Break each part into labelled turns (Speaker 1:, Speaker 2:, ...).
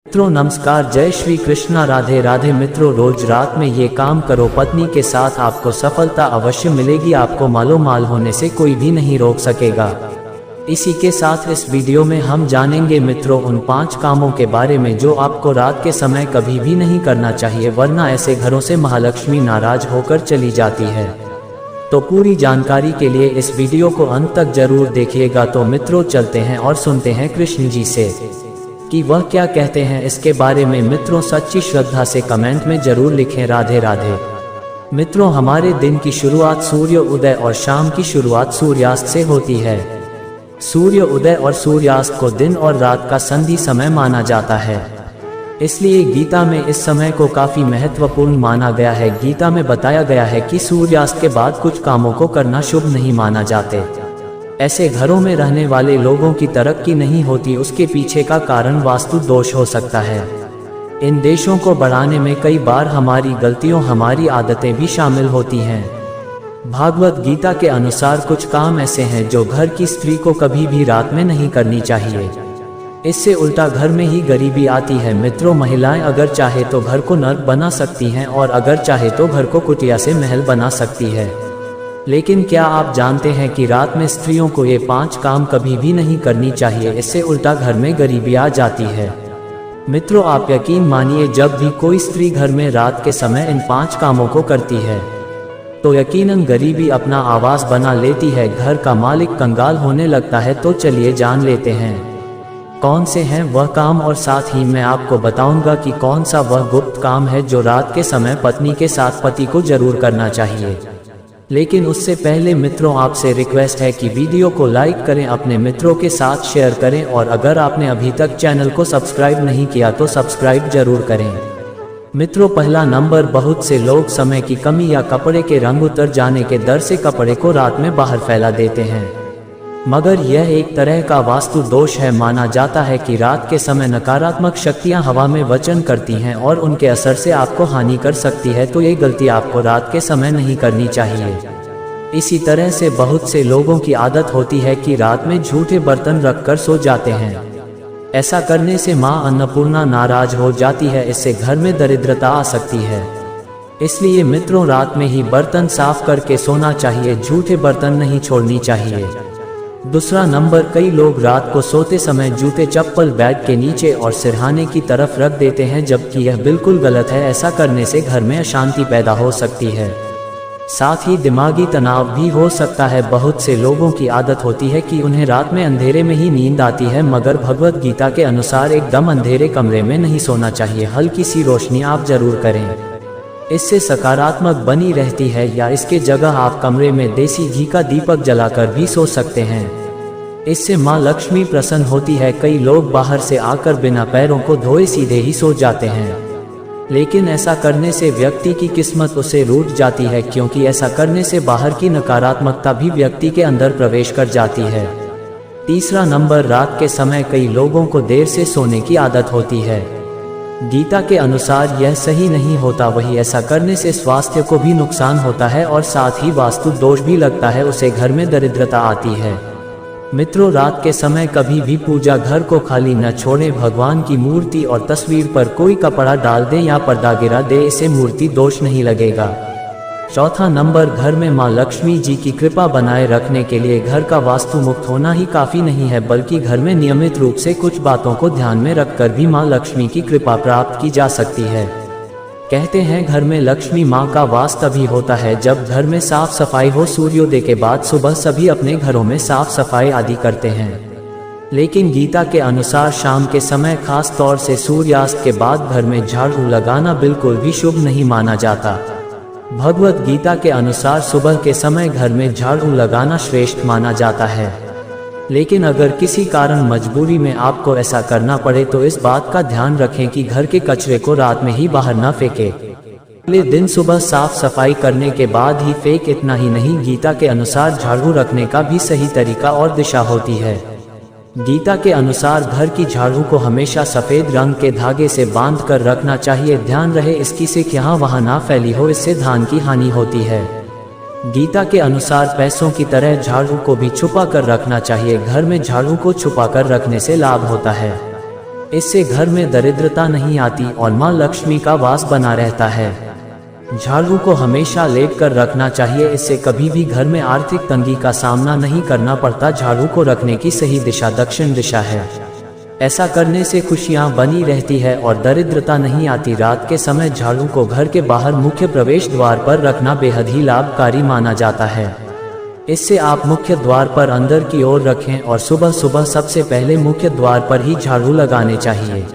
Speaker 1: मित्रों नमस्कार, जय श्री कृष्णा, राधे राधे। मित्रों रोज रात में ये काम करो, पत्नी के साथ आपको सफलता अवश्य मिलेगी। आपको मालो माल होने से कोई भी नहीं रोक सकेगा। इसी के साथ इस वीडियो में हम जानेंगे मित्रों उन 5 कामों के बारे में जो आपको रात के समय कभी भी नहीं करना चाहिए, वरना ऐसे घरों से महालक्ष्मी नाराज होकर चली जाती है। तो पूरी जानकारी के लिए इस वीडियो को अंत तक जरूर देखिएगा। तो मित्रों चलते हैं और सुनते हैं कृष्ण जी से कि वह क्या कहते हैं इसके बारे में। मित्रों सच्ची श्रद्धा से कमेंट में जरूर लिखें राधे राधे। मित्रों हमारे दिन की शुरुआत सूर्य उदय और शाम की शुरुआत सूर्यास्त से होती है। सूर्य उदय और सूर्यास्त को दिन और रात का संधि समय माना जाता है, इसलिए गीता में इस समय को काफी महत्वपूर्ण माना गया है। गीता में बताया गया है कि सूर्यास्त के बाद कुछ कामों को करना शुभ नहीं माना जाते। ऐसे घरों में रहने वाले लोगों की तरक्की नहीं होती, उसके पीछे का कारण वास्तु दोष हो सकता है। इन देशों को बढ़ाने में कई बार हमारी गलतियों, हमारी आदतें भी शामिल होती हैं। भागवत गीता के अनुसार कुछ काम ऐसे हैं जो घर की स्त्री को कभी भी रात में नहीं करनी चाहिए। इससे उल्टा घर में ही गरीबी आती है। मित्रों महिलाएं अगर चाहे तो घर को नर्क बना सकती हैं और अगर चाहे तो घर को कुटिया से महल बना सकती है। लेकिन क्या आप जानते हैं कि रात में स्त्रियों को ये 5 काम कभी भी नहीं करनी चाहिए, इससे उल्टा घर में गरीबी आ जाती है। मित्रों आप यकीन मानिए, जब भी कोई स्त्री घर में रात के समय इन 5 कामों को करती है तो यकीनन गरीबी अपना आवास बना लेती है, घर का मालिक कंगाल होने लगता है। तो चलिए जान लेते हैं कौन से हैं वह काम, और साथ ही मैं आपको बताऊंगा कि कौन सा वह गुप्त काम है जो रात के समय पत्नी के साथ पति को जरूर करना चाहिए। लेकिन उससे पहले मित्रों आपसे रिक्वेस्ट है कि वीडियो को लाइक करें, अपने मित्रों के साथ शेयर करें, और अगर आपने अभी तक चैनल को सब्सक्राइब नहीं किया तो सब्सक्राइब जरूर करें। मित्रों पहला नंबर, बहुत से लोग समय की कमी या कपड़े के रंग उतर जाने के डर से कपड़े को रात में बाहर फैला देते हैं, मगर यह एक तरह का वास्तु दोष है। माना जाता है कि रात के समय नकारात्मक शक्तियां हवा में वचन करती हैं और उनके असर से आपको हानि कर सकती है, तो ये गलती आपको रात के समय नहीं करनी चाहिए। इसी तरह से बहुत से लोगों की आदत होती है कि रात में झूठे बर्तन रखकर सो जाते हैं। ऐसा करने से मां अन्नपूर्णा नाराज हो जाती है, इससे घर में दरिद्रता आ सकती है। इसलिए मित्रों रात में ही बर्तन साफ करके सोना चाहिए, झूठे बर्तन नहीं छोड़नी चाहिए। दूसरा नंबर, कई लोग रात को सोते समय जूते चप्पल बेड के नीचे और सिरहाने की तरफ रख देते हैं, जबकि यह बिल्कुल गलत है। ऐसा करने से घर में अशांति पैदा हो सकती है, साथ ही दिमागी तनाव भी हो सकता है। बहुत से लोगों की आदत होती है कि उन्हें रात में अंधेरे में ही नींद आती है, मगर भगवत गीता के अनुसार एकदम अंधेरे कमरे में नहीं सोना चाहिए। हल्की सी रोशनी आप जरूर करें, इससे सकारात्मक बनी रहती है। या इसके जगह आप कमरे में देसी घी का दीपक जलाकर भी सो सकते हैं, इससे मां लक्ष्मी प्रसन्न होती है। कई लोग बाहर से आकर बिना पैरों को धोए सीधे ही सो जाते हैं, लेकिन ऐसा करने से व्यक्ति की किस्मत उसे रूठ जाती है, क्योंकि ऐसा करने से बाहर की नकारात्मकता भी व्यक्ति के अंदर प्रवेश कर जाती है। तीसरा नंबर, रात के समय कई लोगों को देर से सोने की आदत होती है। गीता के अनुसार यह सही नहीं होता, वही ऐसा करने से स्वास्थ्य को भी नुकसान होता है और साथ ही वास्तु दोष भी लगता है, उसे घर में दरिद्रता आती है। मित्रों रात के समय कभी भी पूजा घर को खाली न छोड़ें। भगवान की मूर्ति और तस्वीर पर कोई कपड़ा डाल दें या पर्दा गिरा दे, इससे मूर्ति दोष नहीं लगेगा। चौथा नंबर, घर में मां लक्ष्मी जी की कृपा बनाए रखने के लिए घर का वास्तु मुक्त होना ही काफी नहीं है, बल्कि घर में नियमित रूप से कुछ बातों को ध्यान में रखकर भी मां लक्ष्मी की कृपा प्राप्त की जा सकती है। कहते हैं घर में लक्ष्मी मां का वास तभी होता है जब घर में साफ सफाई हो। सूर्योदय के बाद सुबह सभी अपने घरों में साफ सफाई आदि करते हैं, लेकिन गीता के अनुसार शाम के समय, खास तौर से सूर्यास्त के बाद घर में झाड़ू लगाना बिल्कुल भी शुभ नहीं माना जाता। भगवत गीता के अनुसार सुबह के समय घर में झाड़ू लगाना श्रेष्ठ माना जाता है, लेकिन अगर किसी कारण मजबूरी में आपको ऐसा करना पड़े तो इस बात का ध्यान रखें कि घर के कचरे को रात में ही बाहर न फेंकें। अगले दिन सुबह साफ सफाई करने के बाद ही फेंक। इतना ही नहीं, गीता के अनुसार झाड़ू रखने का भी सही तरीका और दिशा होती है। गीता के अनुसार घर की झाड़ू को हमेशा सफेद रंग के धागे से बांध कर रखना चाहिए। ध्यान रहे इसकी सिक यहाँ वहाँ ना फैली हो, इससे धान की हानि होती है। गीता के अनुसार पैसों की तरह झाड़ू को भी छुपा कर रखना चाहिए। घर में झाड़ू को छुपा कर रखने से लाभ होता है। इससे घर में दरिद्रता नहीं आती और माँ लक्ष्मी का वास बना रहता है। झाड़ू को हमेशा लेट कर रखना चाहिए, इससे कभी भी घर में आर्थिक तंगी का सामना नहीं करना पड़ता। झाड़ू को रखने की सही दिशा दक्षिण दिशा है। ऐसा करने से खुशियां बनी रहती है और दरिद्रता नहीं आती। रात के समय झाड़ू को घर के बाहर मुख्य प्रवेश द्वार पर रखना बेहद ही लाभकारी माना जाता है। इससे आप मुख्य द्वार पर अंदर की ओर रखें और सुबह सुबह सबसे पहले मुख्य द्वार पर ही झाड़ू लगाने चाहिए।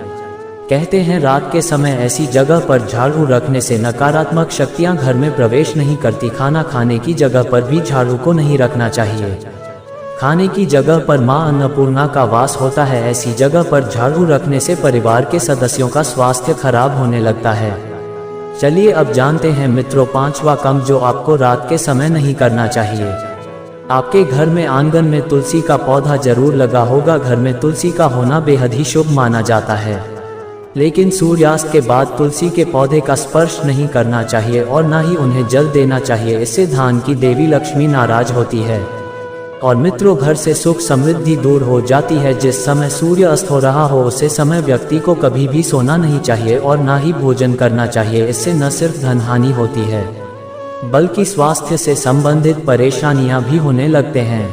Speaker 1: कहते हैं रात के समय ऐसी जगह पर झाड़ू रखने से नकारात्मक शक्तियां घर में प्रवेश नहीं करती। खाना खाने की जगह पर भी झाड़ू को नहीं रखना चाहिए। खाने की जगह पर मां अन्नपूर्णा का वास होता है, ऐसी जगह पर झाड़ू रखने से परिवार के सदस्यों का स्वास्थ्य खराब होने लगता है। चलिए अब जानते हैं मित्रों 5वां काम जो आपको रात के समय नहीं करना चाहिए। आपके घर में आंगन में तुलसी का पौधा जरूर लगा होगा। घर में तुलसी का होना बेहद ही शुभ माना जाता है, लेकिन सूर्यास्त के बाद तुलसी के पौधे का स्पर्श नहीं करना चाहिए और न ही उन्हें जल देना चाहिए। इससे धन की देवी लक्ष्मी नाराज होती है और मित्रों घर से सुख समृद्धि दूर हो जाती है। जिस समय सूर्य अस्त हो रहा हो उसे समय व्यक्ति को कभी भी सोना नहीं चाहिए और ना ही भोजन करना चाहिए। इससे न सिर्फ धन हानि होती है बल्कि स्वास्थ्य से संबंधित परेशानियां भी होने लगते हैं।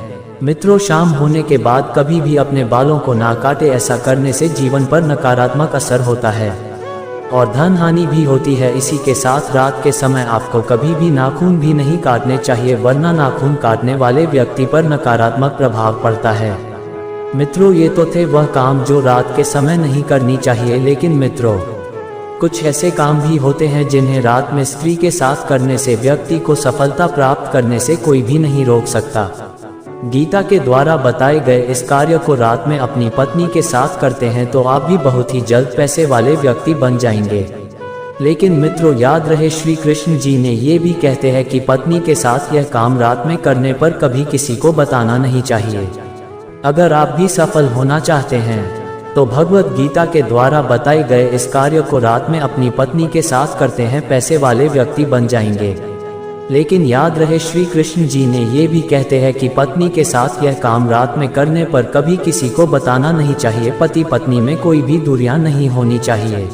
Speaker 1: मित्रों शाम होने के बाद कभी भी अपने बालों को ना काटे, ऐसा करने से जीवन पर नकारात्मक असर होता है और धन हानि भी होती है। इसी के साथ रात के समय आपको कभी भी नाखून भी नहीं काटने चाहिए, वरना नाखून काटने वाले व्यक्ति पर नकारात्मक प्रभाव पड़ता है। मित्रों ये तो थे वह काम जो रात के समय नहीं करनी चाहिए, लेकिन मित्रों कुछ ऐसे काम भी होते हैं जिन्हें रात में स्त्री के साथ करने से व्यक्ति को सफलता प्राप्त करने से कोई भी नहीं रोक सकता। गीता के द्वारा बताए गए इस कार्य को रात में अपनी पत्नी के साथ करते हैं तो आप भी बहुत ही जल्द पैसे वाले व्यक्ति बन जाएंगे। लेकिन मित्रों याद रहे श्री कृष्ण जी ने ये भी कहते हैं कि पत्नी के साथ यह काम रात में करने पर कभी किसी को बताना नहीं चाहिए। अगर आप भी सफल होना चाहते हैं तो भगवत गीता के द्वारा बताए गए इस कार्य को रात में अपनी पत्नी के साथ करते हैं, पैसे वाले व्यक्ति बन जाएंगे। लेकिन याद रहे श्री कृष्ण जी ने ये भी कहते हैं कि पत्नी के साथ यह काम रात में करने पर कभी किसी को बताना नहीं चाहिए। पति पत्नी में कोई भी दूरियां नहीं होनी चाहिए।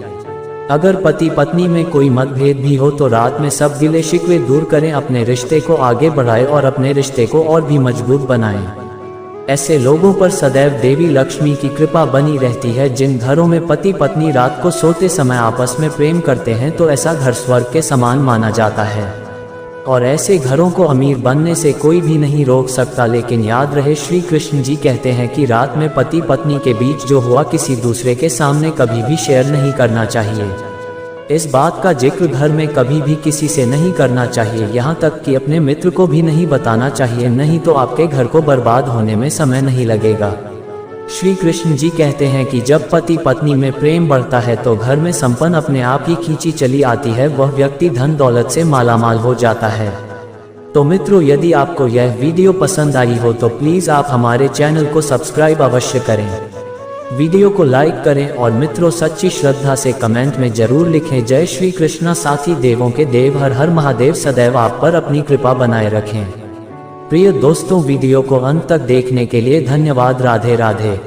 Speaker 1: अगर पति पत्नी में कोई मतभेद भी हो तो रात में सब गिले शिकवे दूर करें, अपने रिश्ते को आगे बढ़ाएं और अपने रिश्ते को और भी मजबूत बनाएं। ऐसे लोगों पर सदैव देवी लक्ष्मी की कृपा बनी रहती है। जिन घरों में पति पत्नी रात को सोते समय आपस में प्रेम करते हैं तो ऐसा घर स्वर्ग के समान माना जाता है और ऐसे घरों को अमीर बनने से कोई भी नहीं रोक सकता। लेकिन याद रहे श्री कृष्ण जी कहते हैं कि रात में पति पत्नी के बीच जो हुआ किसी दूसरे के सामने कभी भी शेयर नहीं करना चाहिए। इस बात का जिक्र घर में कभी भी किसी से नहीं करना चाहिए, यहाँ तक कि अपने मित्र को भी नहीं बताना चाहिए, नहीं तो आपके घर को बर्बाद होने में समय नहीं लगेगा। श्री कृष्ण जी कहते हैं कि जब पति पत्नी में प्रेम बढ़ता है तो घर में संपन्न अपने आप ही खींची चली आती है, वह व्यक्ति धन दौलत से मालामाल हो जाता है। तो मित्रों यदि आपको यह वीडियो पसंद आई हो तो प्लीज़ आप हमारे चैनल को सब्सक्राइब अवश्य करें, वीडियो को लाइक करें और मित्रों सच्ची श्रद्धा से कमेंट में जरूर लिखें जय श्री कृष्णा। साथी देवों के देव हर हर महादेव सदैव आप पर अपनी कृपा बनाए रखें। प्रिय दोस्तों वीडियो को अंत तक देखने के लिए धन्यवाद। राधे राधे।